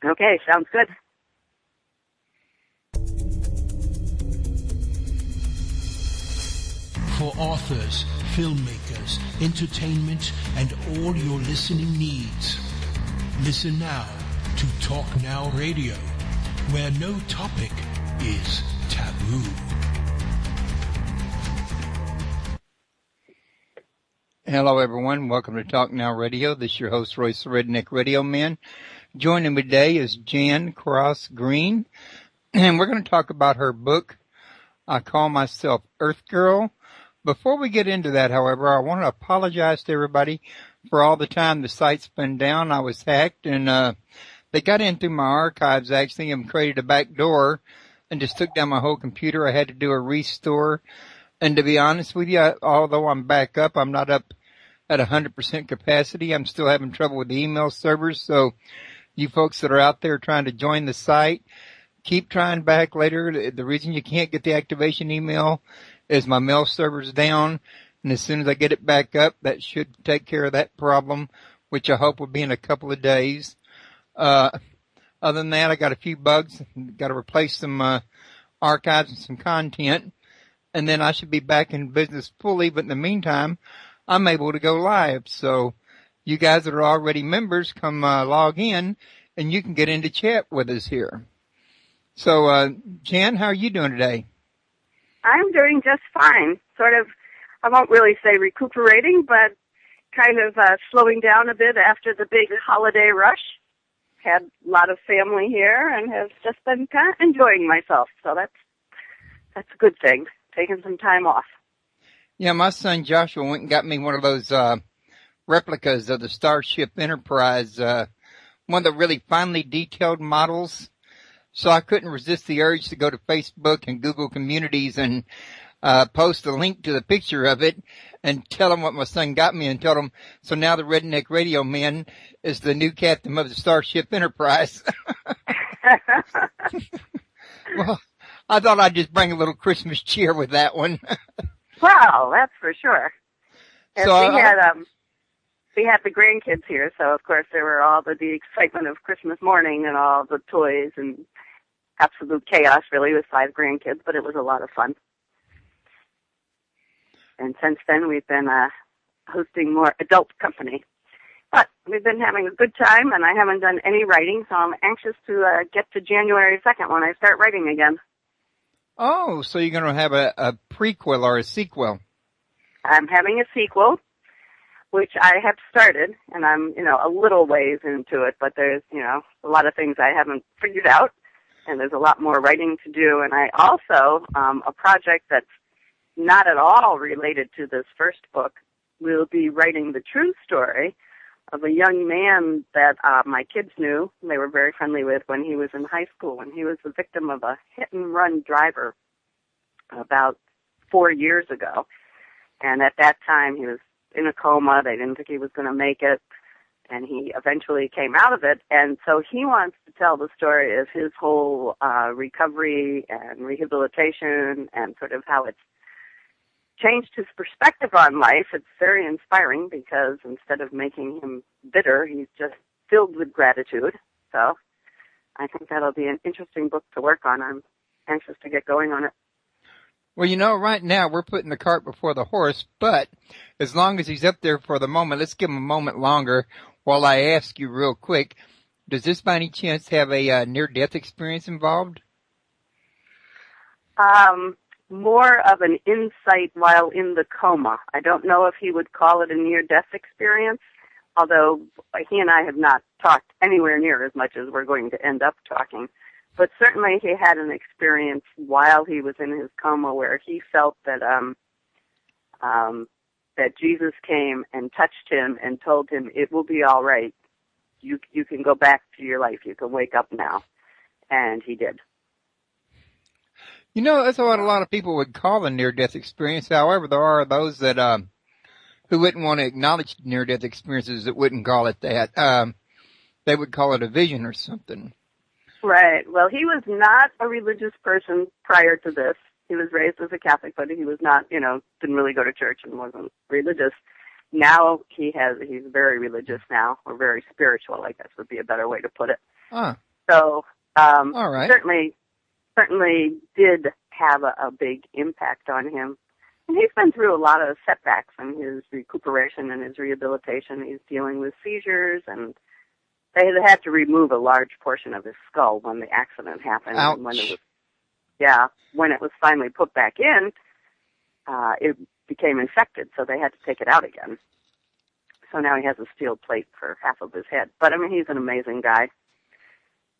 Okay, sounds good. For authors, filmmakers, entertainment, and all your listening needs. Listen now to Talk Now Radio, where no topic is taboo. Hello, everyone. Welcome to Talk Now Radio. This is your host, Royce the Redneck Radio Man. Joining me today is Jan Krause Greene, and we're going to talk about her book, I Call Myself EarthGirl. Before we get into that, however, I want to apologize to everybody for all the time the site's been down. I was hacked, and they got in through my archives, actually, and created a back door and just took down my whole computer. I had to do a restore. And to be honest with you, although I'm back up, I'm not up at 100% capacity. I'm still having trouble with the email servers. So you folks that are out there trying to join the site, keep trying back later. The reason you can't get the activation email is my mail server's down. And as soon as I get it back up, that should take care of that problem, which I hope will be in a couple of days. Other than that, I got a few bugs. Got to replace some archives and some content. And then I should be back in business fully. But in the meantime, I'm able to go live. So you guys that are already members, come log in, and you can get into chat with us here. So, Jan, how are you doing today? I'm doing just fine. Sort of, I won't really say recuperating, but kind of slowing down a bit after the big holiday rush. Had a lot of family here and have just been kind of enjoying myself. So that's a good thing, taking some time off. Yeah, my son Joshua went and got me one of those replicas of the Starship Enterprise, one of the really finely detailed models. So I couldn't resist the urge to go to Facebook and Google Communities and post a link to the picture of it and tell them what my son got me and tell them, so now the Redneck Radio Man is the new captain of the Starship Enterprise. Well, I thought I'd just bring a little Christmas cheer with that one. Wow, that's for sure. And So we had the grandkids here, so of course there were all the excitement of Christmas morning and all the toys and absolute chaos really with 5 grandkids, but it was a lot of fun. And since then we've been hosting more adult company. But we've been having a good time, and I haven't done any writing, so I'm anxious to get to January 2nd when I start writing again. Oh, so you're going to have a prequel or a sequel? I'm having a sequel, which I have started, and I'm, a little ways into it, but there's, a lot of things I haven't figured out, and there's a lot more writing to do. And I also, a project that's not at all related to this first book, will be writing the true story of a young man that my kids knew. They were very friendly with when he was in high school, and he was the victim of a hit-and-run driver about 4 years ago. And at that time, he was in a coma. They didn't think he was going to make it, and he eventually came out of it. And so he wants to tell the story of his whole recovery and rehabilitation and sort of how it's changed his perspective on life. It's very inspiring because instead of making him bitter, he's just filled with gratitude. So I think that'll be an interesting book to work on. I'm anxious to get going on it. Well, right now we're putting the cart before the horse, but as long as he's up there for the moment, let's give him a moment longer while I ask you real quick, does this by any chance have a near-death experience involved? More of an insight while in the coma. I don't know if he would call it a near-death experience, although he and I have not talked anywhere near as much as we're going to end up talking. But certainly he had an experience while he was in his coma where he felt that that Jesus came and touched him and told him, it will be all right. You can go back to your life. You can wake up now. And he did. That's what a lot of people would call a near-death experience. However, there are those that who wouldn't want to acknowledge near-death experiences that wouldn't call it that. They would call it a vision or something. Right. Well, he was not a religious person prior to this. He was raised as a Catholic, but he was not, didn't really go to church and wasn't religious. Now he's very religious now, or very spiritual, I guess would be a better way to put it. Ah. So All right. certainly did have a big impact on him. And he's been through a lot of setbacks in his recuperation and his rehabilitation. He's dealing with seizures, and they had to remove a large portion of his skull when the accident happened. Ouch. And when it was finally put back in, it became infected, so they had to take it out again. So now he has a steel plate for half of his head. But, I mean, he's an amazing guy.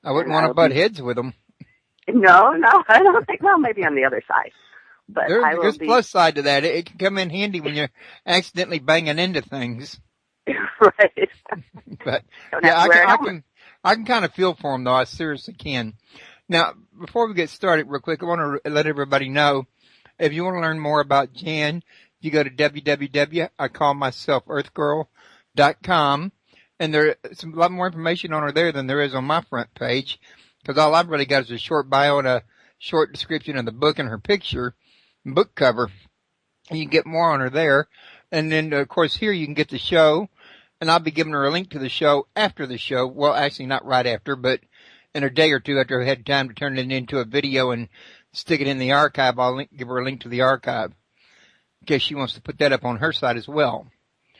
I wouldn't want to butt heads with him. No, I don't think. Well, maybe on the other side. But There's a plus side to that. It can come in handy when you're accidentally banging into things. Right. But yeah, I can kind of feel for him, though. I seriously can. Now, before we get started, real quick, I want to let everybody know, if you want to learn more about Jan, you go to www.ICallMyselfEarthGirl.com, and there's a lot more information on her there than there is on my front page, because all I've really got is a short bio and a short description of the book and her picture, book cover. And you can get more on her there. And then, of course, here you can get the show, and I'll be giving her a link to the show after the show. Well, actually, not right after, but in a day or two after I had time to turn it into a video and stick it in the archive. I'll give her a link to the archive in case she wants to put that up on her site as well.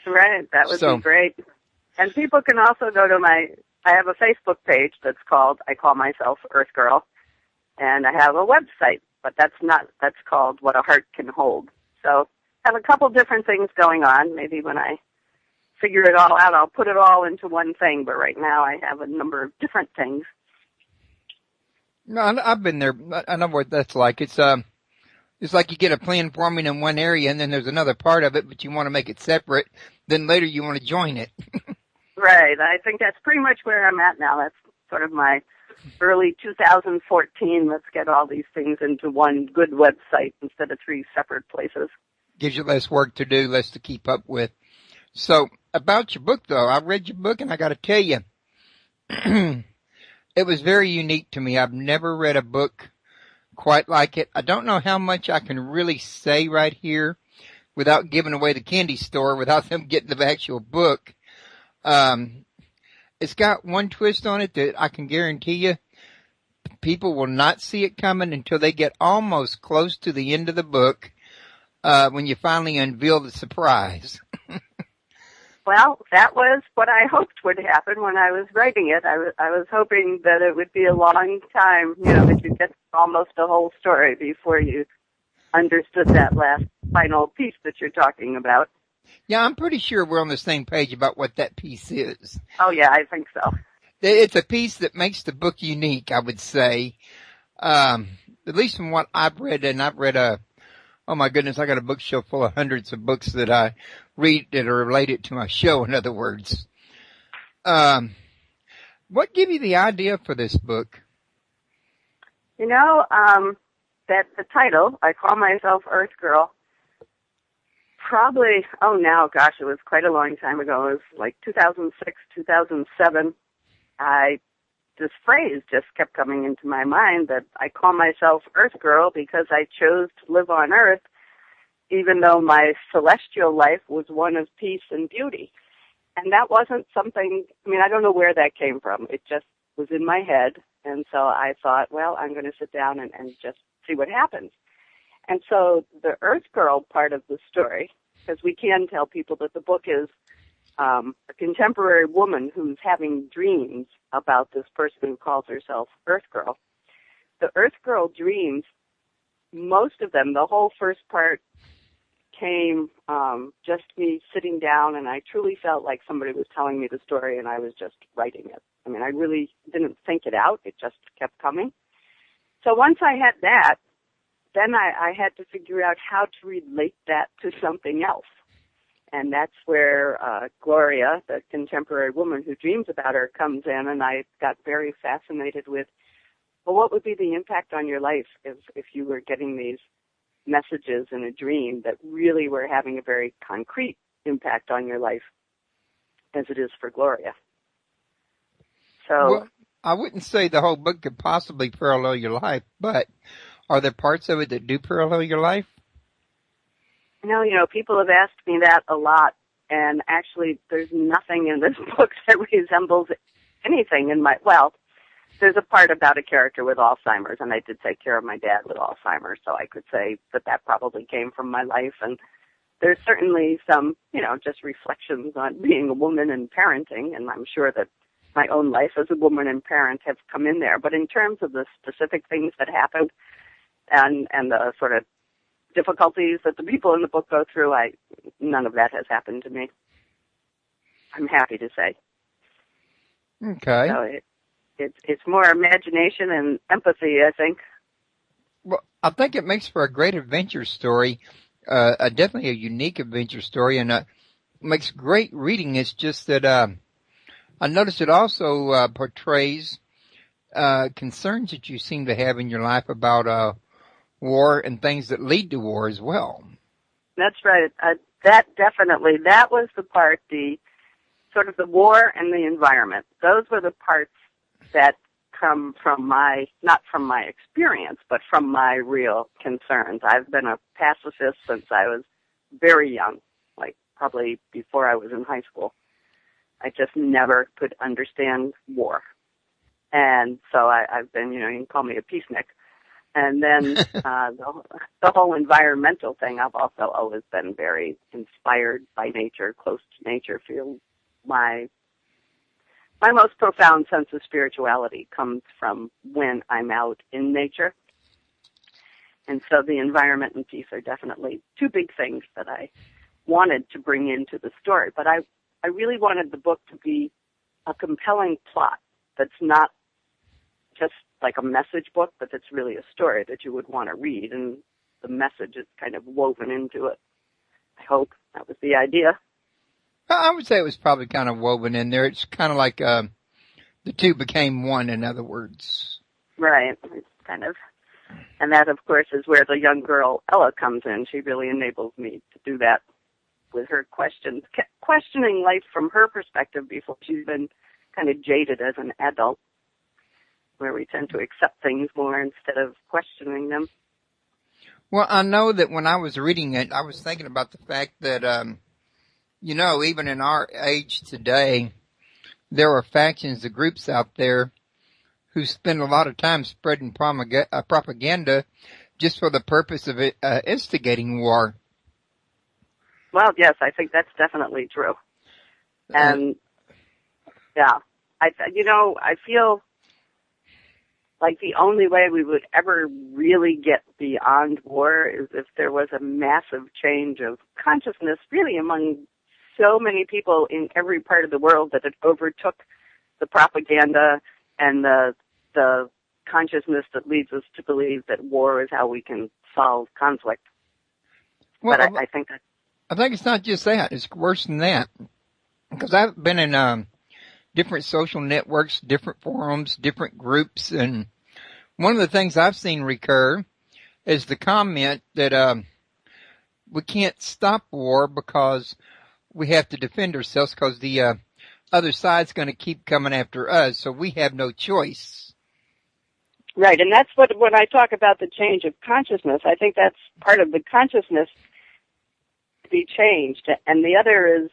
Right, that would be great. And people can also go to I have a Facebook page that's called I Call Myself EarthGirl, and I have a website, but that's called What a Heart Can Hold. So I have a couple different things going on. Maybe when I figure it all out, I'll put it all into one thing, but right now I have a number of different things. No, I've been there. I know what that's like. It's like you get a plan forming in one area, and then there's another part of it, but you want to make it separate. Then later you want to join it. Right. I think that's pretty much where I'm at now. That's sort of my early 2014. Let's get all these things into one good website instead of three separate places. Gives you less work to do, less to keep up with. So about your book, though, I read your book, and I got to tell you, it was very unique to me. I've never read a book quite like it. I don't know how much I can really say right here without giving away the candy store, without them getting the actual book. It's got one twist on it that I can guarantee you people will not see it coming until they get almost close to the end of the book, when you finally unveil the surprise. Well, that was what I hoped would happen when I was writing it. I was hoping that it would be a long time, that you'd get almost a whole story before you understood that last final piece that you're talking about. Yeah, I'm pretty sure we're on the same page about what that piece is. Oh, yeah, I think so. It's a piece that makes the book unique, I would say. At least from what I've read, and I've read oh my goodness, I got a bookshelf full of hundreds of books that I read that are related to my show, in other words. What gave you the idea for this book? That the title, I Call Myself EarthGirl, probably, it was quite a long time ago. It was like 2006, 2007. This phrase just kept coming into my mind that I call myself EarthGirl because I chose to live on Earth, even though my celestial life was one of peace and beauty. And that wasn't something, I don't know where that came from. It just was in my head. And so I thought, well, I'm going to sit down and just see what happens. And so the EarthGirl part of the story, because we can tell people that the book is a contemporary woman who's having dreams about this person who calls herself EarthGirl. The EarthGirl dreams, most of them, the whole first part came just me sitting down, and I truly felt like somebody was telling me the story and I was just writing it. I really didn't think it out. It just kept coming. So once I had that, then I had to figure out how to relate that to something else. And that's where Gloria, the contemporary woman who dreams about her, comes in, and I got very fascinated with, well, what would be the impact on your life if you were getting these messages in a dream that really were having a very concrete impact on your life, as it is for Gloria. So, well, I wouldn't say the whole book could possibly parallel your life, but are there parts of it that do parallel your life? No, people have asked me that a lot, and actually there's nothing in this book that resembles anything in my, there's a part about a character with Alzheimer's, and I did take care of my dad with Alzheimer's, so I could say that probably came from my life. And there's certainly some, just reflections on being a woman and parenting, and I'm sure that my own life as a woman and parent have come in there. But in terms of the specific things that happened and the sort of difficulties that the people in the book go through, none of that has happened to me. I'm happy to say. Okay. So it's more imagination and empathy, I think. Well, I think it makes for a great adventure story, definitely a unique adventure story, and makes great reading. It's just that I noticed it also portrays concerns that you seem to have in your life about war and things that lead to war as well. That's right. That was the part, the sort of the war and the environment. Those were the parts that come from not from my experience, but from my real concerns. I've been a pacifist since I was very young, like probably before I was in high school. I just never could understand war. And so I've been, you can call me a peacenik. And then the whole environmental thing, I've also always been very inspired by nature, close to nature. Feel my most profound sense of spirituality comes from when I'm out in nature. And so the environment and peace are definitely two big things that I wanted to bring into the story. But I really wanted the book to be a compelling plot that's not just like a message book, but that's really a story that you would want to read, and the message is kind of woven into it. I hope that was the idea. I would say it was probably kind of woven in there. It's kind of like the two became one, in other words. Right. It's kind of, and that, of course, is where the young girl Ella comes in. She really enables me to do that with her questions, questioning life from her perspective before she's been kind of jaded as an adult, where we tend to accept things more instead of questioning them. Well, I know that when I was reading it, I was thinking about the fact that, even in our age today, there are factions, the groups out there who spend a lot of time spreading propaganda just for the purpose of instigating war. Well, yes, I think that's definitely true. And, yeah, I feel like the only way we would ever really get beyond war is if there was a massive change of consciousness, really among so many people in every part of the world, that it overtook the propaganda and the consciousness that leads us to believe that war is how we can solve conflict. Well, but I think that... I think it's not just that. It's worse than that. Because I've been in different social networks, different forums, different groups, and one of the things I've seen recur is the comment that we can't stop war because we have to defend ourselves because the other side's going to keep coming after us, so we have no choice. Right, and that's what when I talk about the change of consciousness, I think that's part of the consciousness to be changed. And the other is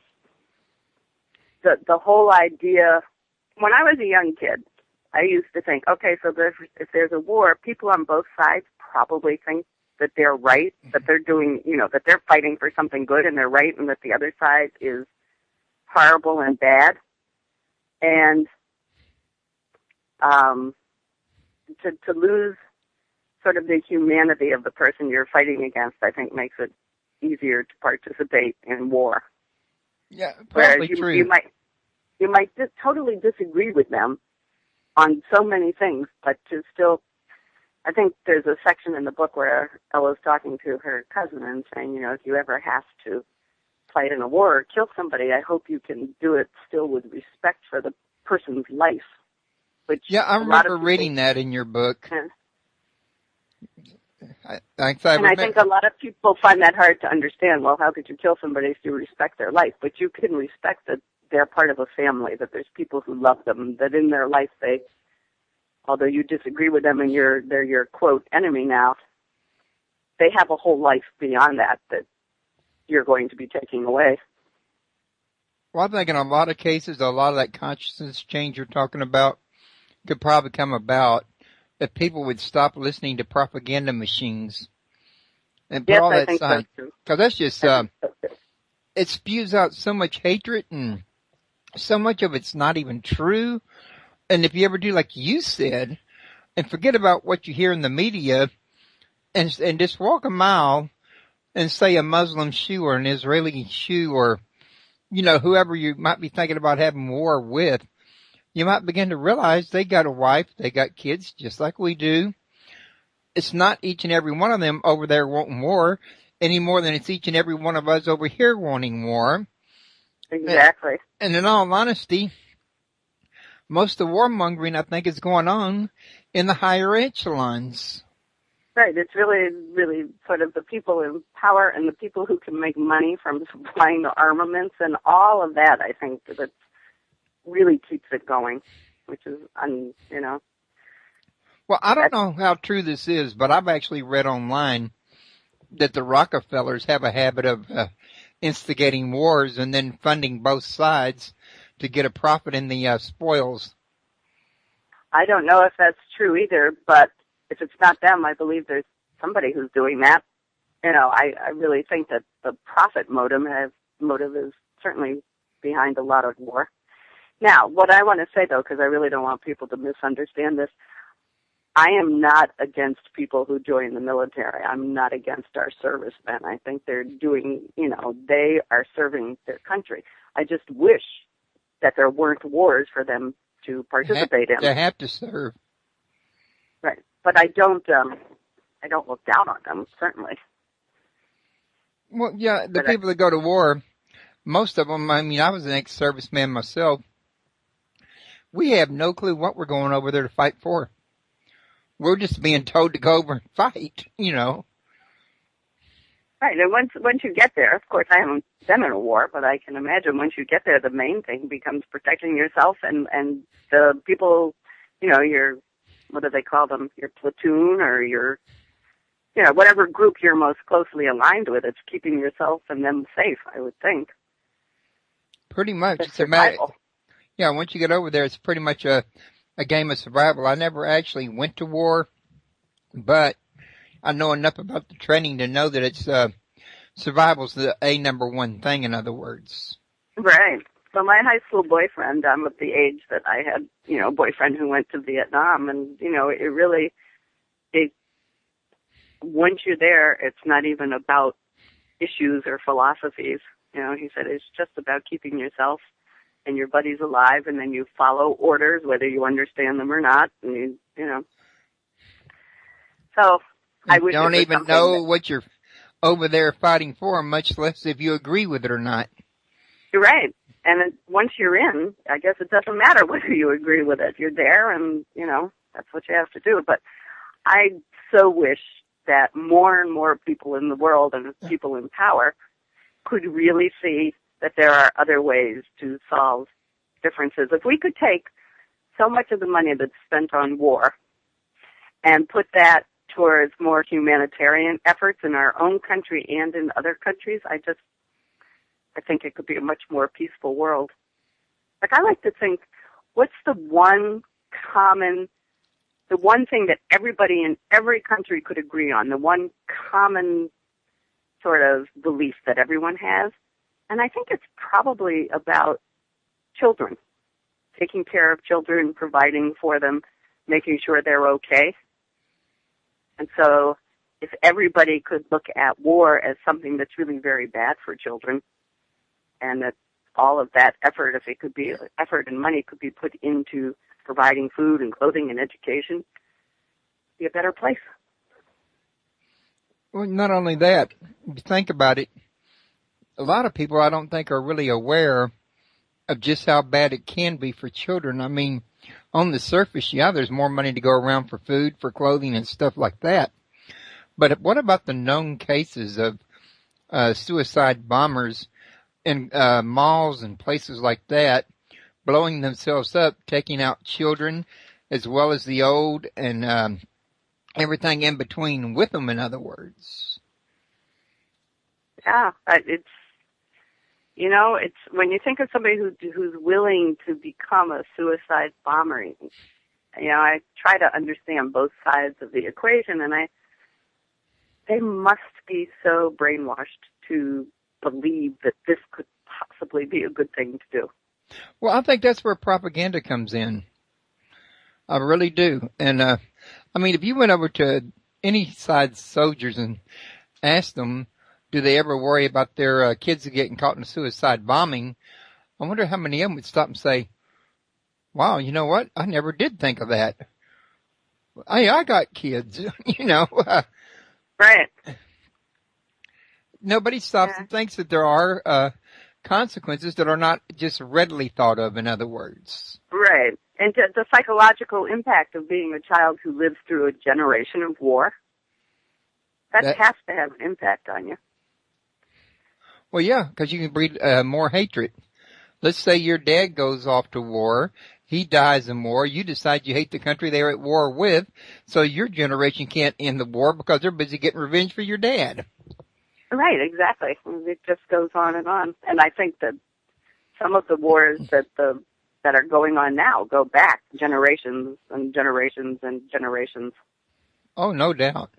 the whole idea. When I was a young kid, I used to think, okay, so if there's a war, people on both sides probably think that they're right, that they're doing, that they're fighting for something good and they're right, and that the other side is horrible and bad. And to lose sort of the humanity of the person you're fighting against, I think makes it easier to participate in war. Yeah, probably true. You might totally disagree with them on so many things, but to still, I think there's a section in the book where Ella's talking to her cousin and saying, if you ever have to fight in a war or kill somebody, I hope you can do it still with respect for the person's life. Which I remember reading that in your book. I think a lot of people find that hard to understand. Well, how could you kill somebody if you respect their life? But you can respect that they're part of a family, that there's people who love them, that in their life although you disagree with them and they're your, quote, enemy now, they have a whole life beyond that you're going to be taking away. Well, I think in a lot of cases, a lot of that consciousness change you're talking about could probably come about if people would stop listening to propaganda machines and put Yes, all I that think so aside. too. Because that's just, I think so too. it spews out so much hatred, and so much of it's not even true. And if you ever do like you said, and forget about what you hear in the media, and just walk a mile and say a Muslim shoe or an Israeli shoe or, whoever you might be thinking about having war with, you might begin to realize they got a wife, they got kids just like we do. It's not each and every one of them over there wanting war any more than it's each and every one of us over here wanting war. Exactly. And in all honesty, most of the warmongering, I think, is going on in the higher echelons. Right. It's really, really sort of the people in power and the people who can make money from supplying the armaments and all of that, I think, that really keeps it going, which is, Well, I don't know how true this is, but I've actually read online that the Rockefellers have a habit of instigating wars and then funding both sides to get a profit in the spoils. I don't know if that's true either, but if it's not them, I believe there's somebody who's doing that. I really think that the profit motive is certainly behind a lot of war. Now, what I want to say, though, because I really don't want people to misunderstand this, I am not against people who join the military. I'm not against our servicemen. I think they're doing, they are serving their country. I just wish that there weren't wars for them to participate in. They have to serve. Right. But I don't look down on them, certainly. Well, yeah, the people that go to war, most of them, I was an ex-serviceman myself. We have no clue what we're going over there to fight for. We're just being told to go over and fight, Right, and once you get there, of course, I haven't been in a war, but I can imagine once you get there, the main thing becomes protecting yourself and the people, your, what do they call them, your platoon or your, whatever group you're most closely aligned with. It's keeping yourself and them safe, I would think. Pretty much. It's a matter. Yeah, once you get over there, it's pretty much a game of survival. I never actually went to war, but I know enough about the training to know that it's survival's the number one thing, in other words. Right. So my high school boyfriend, I'm of the age that I had, a boyfriend who went to Vietnam, and, once you're there, it's not even about issues or philosophies. He said it's just about keeping yourself and your buddies alive, and then you follow orders, whether you understand them or not, and So I wish you don't even know what you're over there fighting for, much less if you agree with it or not. You're right. And once you're in, I guess it doesn't matter whether you agree with it. You're there, and, that's what you have to do. But I so wish that more and more people in the world and people in power could really see that there are other ways to solve differences. If we could take so much of the money that's spent on war and put that towards more humanitarian efforts in our own country and in other countries, I think it could be a much more peaceful world. Like, I like to think, what's the one thing that everybody in every country could agree on, the one common sort of belief that everyone has? And I think it's probably about children, taking care of children, providing for them, making sure they're okay. And so if everybody could look at war as something that's really very bad for children, and that all of that effort, if it could be effort and money could be put into providing food and clothing and education, it'd be a better place. Well, not only that, if you think about it, a lot of people I don't think are really aware of just how bad it can be for children. I mean, on the surface, yeah, there's more money to go around for food, for clothing, and stuff like that. But what about the known cases of suicide bombers in malls and places like that, blowing themselves up, taking out children as well as the old and everything in between with them, in other words? Yeah, it's when you think of somebody who's willing to become a suicide bomber I try to understand both sides of the equation, and they must be so brainwashed to believe that this could possibly be a good thing to do. Well, I think that's where propaganda comes in. I really do. And, if you went over to any side's soldiers and asked them, do they ever worry about their kids getting caught in a suicide bombing? I wonder how many of them would stop and say, wow, you know what? I never did think of that. Hey, I got kids, Right. Nobody stops and thinks that there are consequences that are not just readily thought of, in other words. Right. And the psychological impact of being a child who lives through a generation of war, that has to have an impact on you. Well, yeah, because you can breed more hatred. Let's say your dad goes off to war, he dies in war, you decide you hate the country they're at war with, so your generation can't end the war because they're busy getting revenge for your dad. Right, exactly. It just goes on. And I think that some of the wars that are going on now go back generations and generations and generations. Oh, no doubt.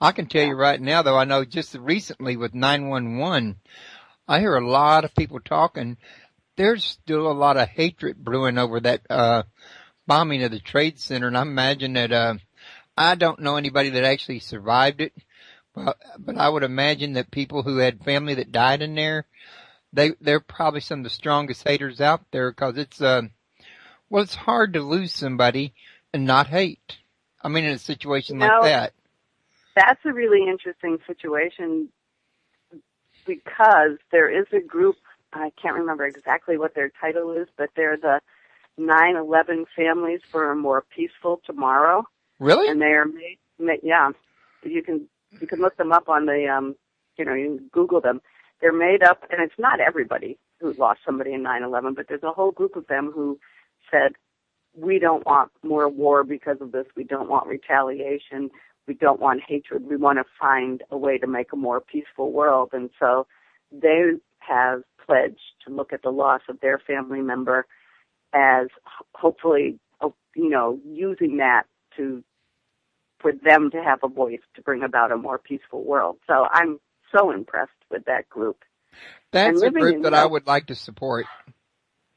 I can tell you right now, though, I know just recently with 911, I hear a lot of people talking. There's still a lot of hatred brewing over that bombing of the Trade Center, and I imagine that I don't know anybody that actually survived it, but I would imagine that people who had family that died in there, they're probably some of the strongest haters out there, because it's hard to lose somebody and not hate. In a situation like that. That's a really interesting situation, because there is a group, I can't remember exactly what their title is, but they're the 9/11 Families for a More Peaceful Tomorrow. Really? And they are made, yeah. You can look them up on the, you can Google them. They're made up, and it's not everybody who lost somebody in 9/11, but there's a whole group of them who said, we don't want more war because of this. We don't want retaliation. We don't want hatred. We want to find a way to make a more peaceful world. And so they have pledged to look at the loss of their family member as hopefully, using that for them to have a voice to bring about a more peaceful world. So I'm so impressed with that group. That's a group that I would like to support.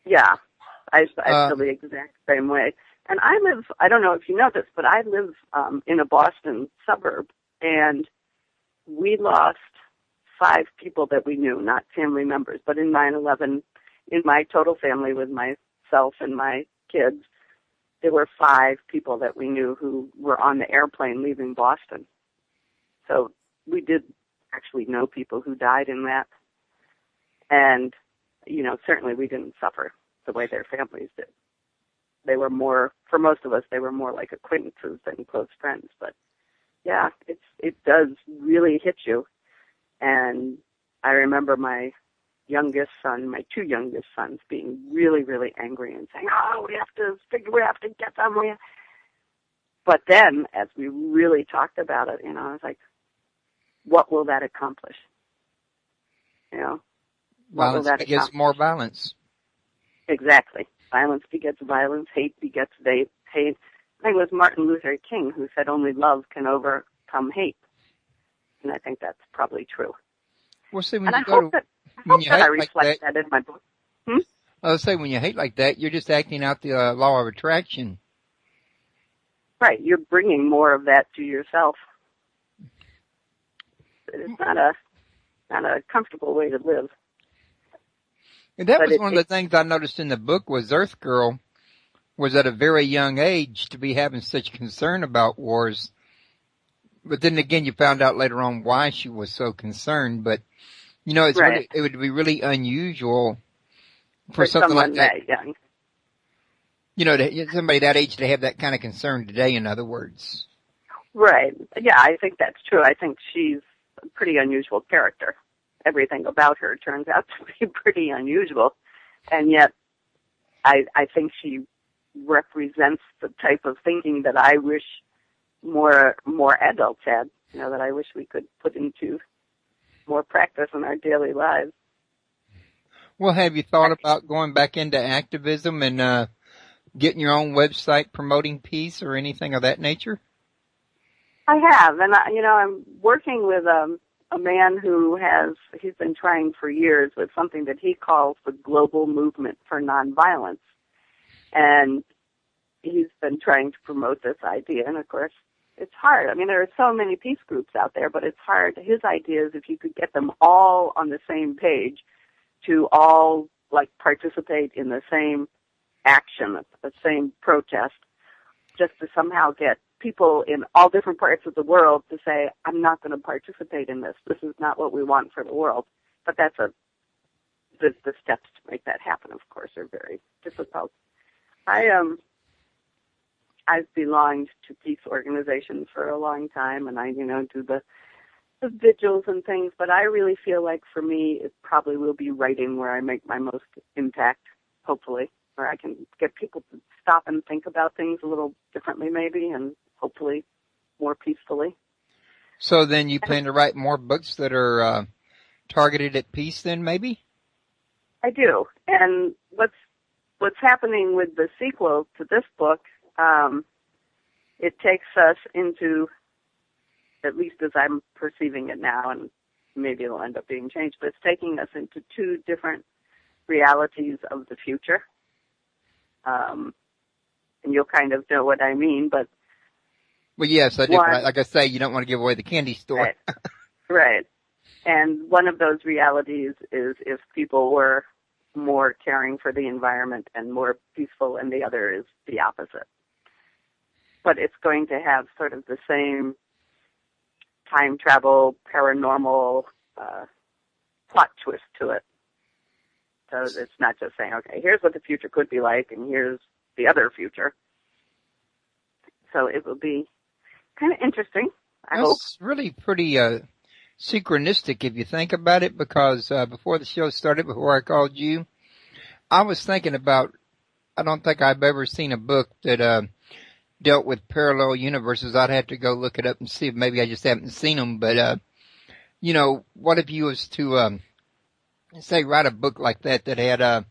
Yeah, I feel the exact same way. And I don't know if you know this, but I live in a Boston suburb, and we lost 5 people that we knew, not family members, but in 9/11, in my total family with myself and my kids, there were 5 people that we knew who were on the airplane leaving Boston. So we did actually know people who died in that. And, certainly we didn't suffer the way their families did. They were more, for most of us, they were more like acquaintances than close friends. But, yeah, it does really hit you. And I remember my 2 youngest sons being really, really angry and saying, we have to get them. But then, as we really talked about it, I was like, what will that accomplish? Violence begets more violence. Exactly. Violence begets violence. Hate begets hate. I think it was Martin Luther King who said only love can overcome hate. And I think that's probably true. Well, see, I hope that I reflect that in my book. I would say when you hate like that, you're just acting out the law of attraction. Right. You're bringing more of that to yourself. It's not a comfortable way to live. And that was one of the things I noticed in the book was EarthGirl was at a very young age to be having such concern about wars. But then again, you found out later on why she was so concerned. But, it's right. It would be really unusual for something like that. Young. Somebody that age to have that kind of concern today, in other words. Right. Yeah, I think that's true. I think she's a pretty unusual character. Everything about her turns out to be pretty unusual. And yet, I think she represents the type of thinking that I wish more adults had, that I wish we could put into more practice in our daily lives. Well, have you thought about going back into activism and getting your own website promoting peace or anything of that nature? I have, and I'm working with a man he's been trying for years with something that he calls the global movement for nonviolence. And he's been trying to promote this idea, and of course, it's hard. I mean, there are so many peace groups out there, but it's hard. His idea is if you could get them all on the same page to all, participate in the same action, the same protest, just to somehow get people in all different parts of the world to say, I'm not going to participate in this. This is not what we want for the world. But the steps to make that happen, of course, are very difficult. I've belonged to peace organizations for a long time, and I, do the vigils and things, but I really feel like for me, it probably will be writing where I make my most impact, hopefully, where I can get people to stop and think about things a little differently maybe, and hopefully more peacefully. So then you plan to write more books that are targeted at peace then maybe? I do. And what's happening with the sequel to this book, it takes us into, at least as I'm perceiving it now, and maybe it'll end up being changed, but it's taking us into two different realities of the future. And you'll kind of know what I mean, but... Well, yes, I do. Like I say, you don't want to give away the candy store. Right. Right. And one of those realities is if people were more caring for the environment and more peaceful, and the other is the opposite. But it's going to have sort of the same time travel, paranormal plot twist to it. So it's not just saying, okay, here's what the future could be like, and here's the other future. So it will be kind of interesting, I hope. It's really pretty synchronistic if you think about it, because before the show started, before I called you, I was thinking about, I don't think I've ever seen a book that dealt with parallel universes. I'd have to go look it up and see if maybe I just haven't seen them. But, what if you was to, say, write a book like that had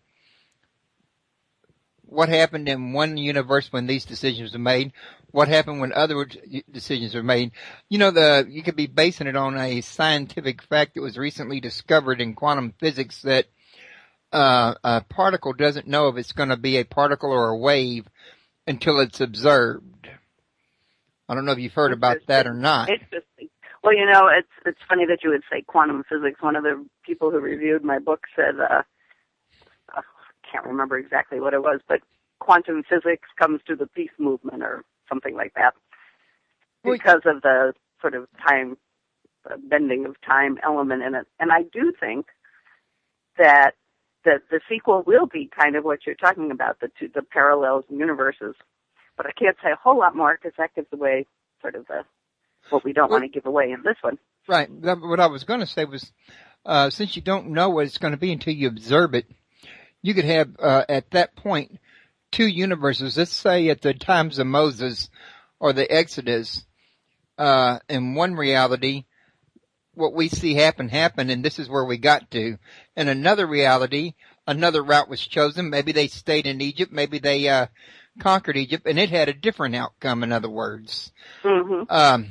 what happened in one universe when these decisions were made, what happened when other decisions were made. You could be basing it on a scientific fact that was recently discovered in quantum physics that a particle doesn't know if it's going to be a particle or a wave until it's observed. I don't know if you've heard about that or not. Interesting. Well, it's funny that you would say quantum physics. One of the people who reviewed my book said, I can't remember exactly what it was, but quantum physics comes to the peace movement or something like that because of the sort of time, the bending of time element in it. And I do think that the sequel will be kind of what you're talking about, the parallel universes. But I can't say a whole lot more because that gives away sort of what we don't want to give away in this one. Right. What I was going to say was, since you don't know what it's going to be until you observe it, you could have, at that point, two universes. Let's say at the times of Moses or the Exodus, in one reality, what we see happened, and this is where we got to. In another reality, another route was chosen. Maybe they stayed in Egypt. Maybe they conquered Egypt, and it had a different outcome, in other words. Mm-hmm.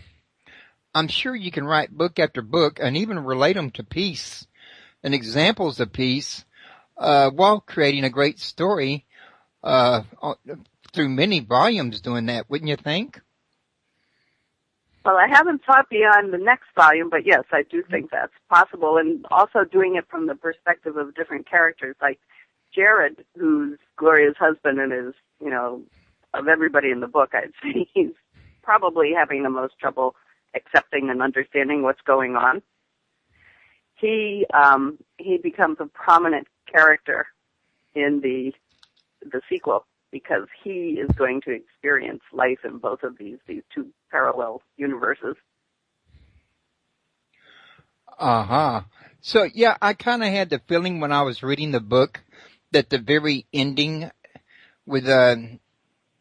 I'm sure you can write book after book and even relate them to peace and examples of peace while creating a great story through many volumes doing that, wouldn't you think? Well, I haven't thought beyond the next volume, but yes, I do think that's possible. And also doing it from the perspective of different characters, like Jared, who's Gloria's husband and is, of everybody in the book, I'd say he's probably having the most trouble accepting and understanding what's going on. He becomes a prominent character in the sequel because he is going to experience life in both of these two parallel universes. Uh-huh. So, yeah, I kind of had the feeling when I was reading the book that the very ending with,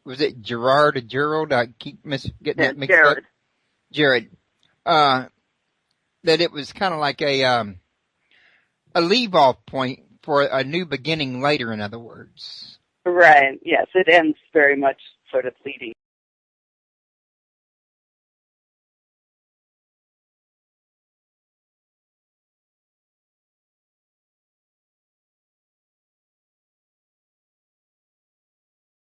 was it Gerald? I keep getting that mixed up. Jared. That it was kind of like a leave-off point for a new beginning later, in other words. Right. Yes, it ends very much sort of leading